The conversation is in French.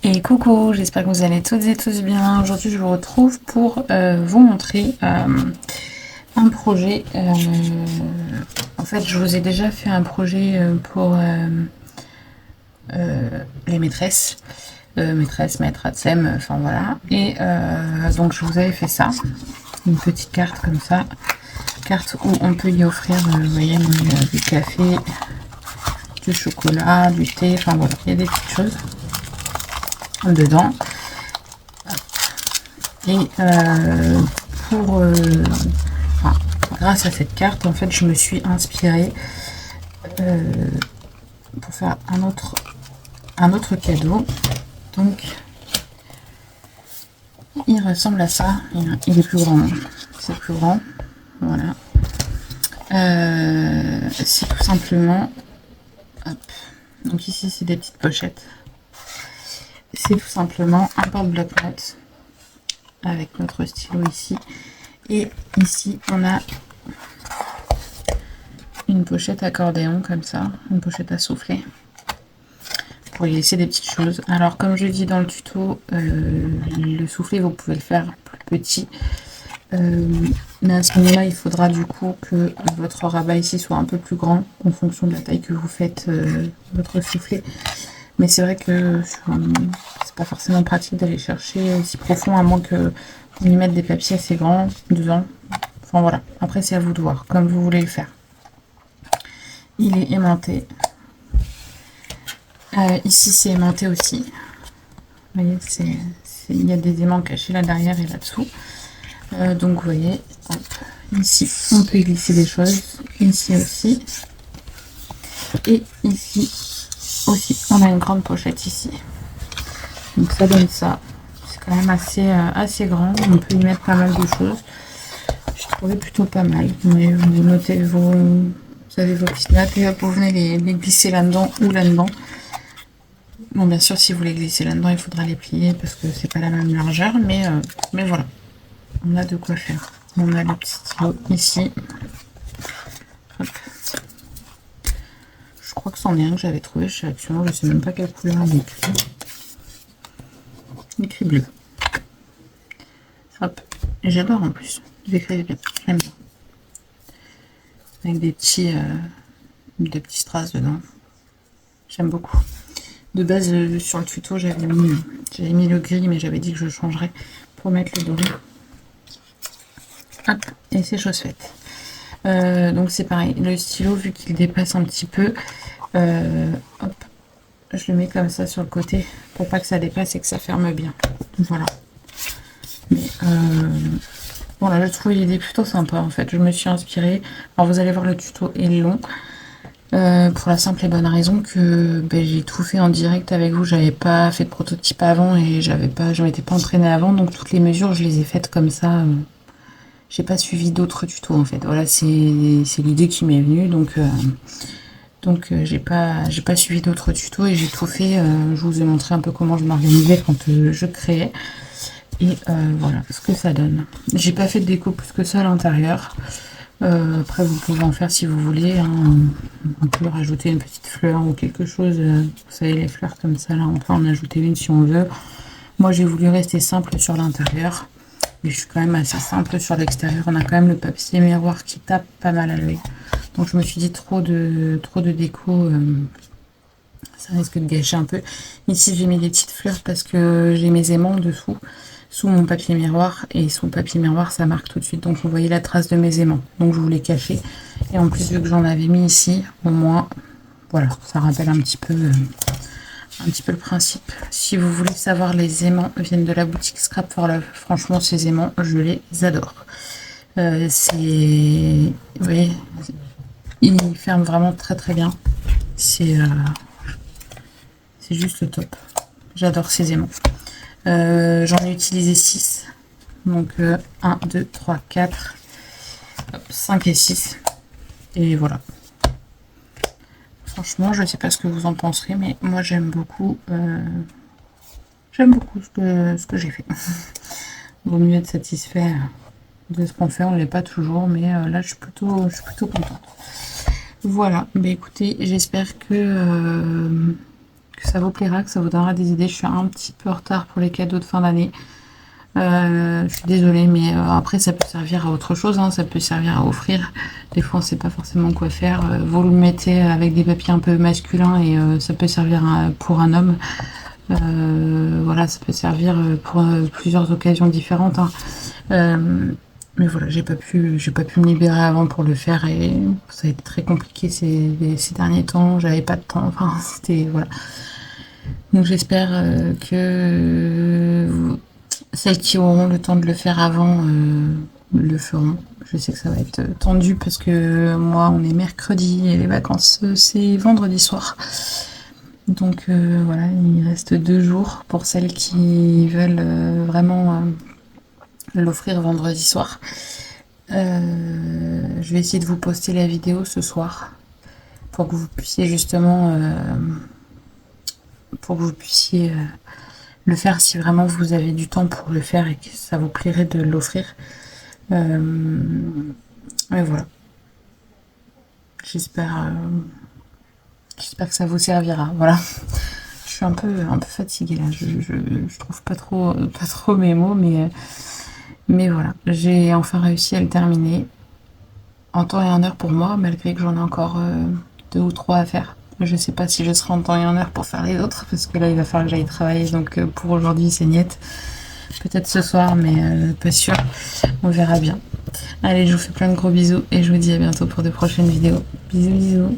Et coucou, j'espère que vous allez toutes et tous bien. Aujourd'hui, je vous retrouve pour vous montrer un projet. En fait, je vous ai déjà fait un projet pour les maîtresses. Maîtresse, maître, ATSEM, enfin voilà. Et donc, je vous avais fait ça. Une petite carte comme ça. Carte où on peut y offrir, vous voyez, du café, du chocolat, du thé, enfin voilà. Il y a des petites choses dedans. Et pour enfin, grâce à cette carte, en fait, je me suis inspirée pour faire un autre cadeau. Donc, il ressemble à ça. Il est plus grand. C'est plus grand. Voilà. C'est tout simplement. Hop. Donc ici, c'est des petites pochettes. C'est tout simplement un porte-bloc-notes avec notre stylo ici. Et ici, on a une pochette accordéon comme ça, une pochette à souffler pour y laisser des petites choses. Alors comme je dis dans le tuto, le soufflet vous pouvez le faire plus petit, mais à ce moment-là il faudra du coup que votre rabat ici soit un peu plus grand en fonction de la taille que vous faites votre soufflet. Mais c'est vrai que c'est pas forcément pratique d'aller chercher aussi profond, à moins que vous y mettre des papiers assez grands dedans. Enfin voilà, après c'est à vous de voir comme vous voulez le faire. Il est aimanté. Ici c'est aimanté aussi. Vous voyez, il y a des aimants cachés là derrière et là-dessous. Donc vous voyez, hop, ici on peut glisser des choses, ici aussi. Et ici aussi, on a une grande pochette ici. Donc ça donne ça. C'est quand même assez grand. On peut y mettre pas mal de choses. Je trouvais plutôt pas mal. Mais vous notez vous avez vos petites notes et hop, vous venez les glisser là-dedans ou là-dedans. Bon, bien sûr, si vous les glissez là-dedans, il faudra les plier parce que c'est pas la même largeur, mais voilà, on a de quoi faire. On a le petit stylo ici. Hop. Je crois que c'en est un que j'avais trouvé chez Action. Je sais même pas quelle couleur il est écrit. Il écrit bleu. Hop. Et j'adore en plus. Vous écrivez bien. J'aime bien. Avec des petits strass dedans. J'aime beaucoup. De base, sur le tuto, j'avais mis le gris, mais j'avais dit que je changerais pour mettre le doré. Hop, et c'est chose faite. Donc c'est pareil, le stylo, vu qu'il dépasse un petit peu, hop, je le mets comme ça sur le côté pour pas que ça dépasse et que ça ferme bien. Voilà. Mais voilà, je trouve l'idée plutôt sympa en fait. Je me suis inspirée. Alors vous allez voir, le tuto est long. Pour la simple et bonne raison que j'ai tout fait en direct avec vous. J'avais pas fait de prototype avant et je m'étais pas entraînée avant, donc toutes les mesures je les ai faites comme ça. J'ai pas suivi d'autres tutos en fait. Voilà, c'est l'idée qui m'est venue, donc j'ai pas suivi d'autres tutos et j'ai tout fait. Je vous ai montré un peu comment je m'organisais quand je créais et voilà ce que ça donne. J'ai pas fait de déco plus que ça à l'intérieur. Après vous pouvez en faire si vous voulez, hein. On peut rajouter une petite fleur ou quelque chose, vous savez, les fleurs comme ça là, on peut en ajouter une si on veut. Moi j'ai voulu rester simple sur l'intérieur, mais je suis quand même assez simple sur l'extérieur. On a quand même le papier miroir qui tape pas mal à l'œil, donc je me suis dit trop de déco, ça risque de gâcher un peu. Ici j'ai mis des petites fleurs parce que j'ai mes aimants dessous sous mon papier miroir, et sous le papier miroir ça marque tout de suite, donc vous voyez la trace de mes aimants, donc je voulais cacher. Et en plus, vu que j'en avais mis ici, au moins voilà, ça rappelle un petit peu le principe. Si vous voulez savoir, les aimants viennent de la boutique Scrap for Love. Franchement, ces aimants, je les adore. Vous voyez, ils ferment vraiment très très bien. C'est juste le top. J'adore ces aimants. J'en ai utilisé 6. Donc 1, 2, 3, 4, 5 et 6. Et voilà. Franchement, je sais pas ce que vous en penserez, mais moi j'aime beaucoup ce que j'ai fait. Vaut mieux être satisfait de ce qu'on fait. On ne l'est pas toujours, mais là je suis plutôt contente. Voilà, bah écoutez, j'espère que que ça vous plaira, que ça vous donnera des idées. Je suis un petit peu en retard pour les cadeaux de fin d'année. Je suis désolée, mais après ça peut servir à autre chose, hein, ça peut servir à offrir. Des fois on sait pas forcément quoi faire. Vous le mettez avec des papiers un peu masculins et ça peut servir pour un homme. Voilà, ça peut servir pour plusieurs occasions différentes, hein. Mais voilà, j'ai pas pu me libérer avant pour le faire et ça a été très compliqué ces derniers temps. J'avais pas de temps, enfin c'était voilà. Donc j'espère que celles qui auront le temps de le faire avant le feront. Je sais que ça va être tendu parce que moi on est mercredi et les vacances c'est vendredi soir. Donc voilà, il reste 2 jours pour celles qui veulent vraiment l'offrir vendredi soir. Je vais essayer de vous poster la vidéo ce soir pour que vous puissiez justement le faire si vraiment vous avez du temps pour le faire et que ça vous plairait de l'offrir. Et voilà. J'espère que ça vous servira. Voilà. Je suis un peu fatiguée là. Je trouve pas trop mes mots, mais voilà. J'ai enfin réussi à le terminer en temps et en heure pour moi, malgré que j'en ai encore 2 ou 3 à faire. Je sais pas si je serai en temps et en heure pour faire les autres, parce que là il va falloir que j'aille travailler, donc pour aujourd'hui c'est niet. Peut-être ce soir, mais pas sûr. On verra bien. Allez, je vous fais plein de gros bisous et je vous dis à bientôt pour de prochaines vidéos. Bisous, bisous.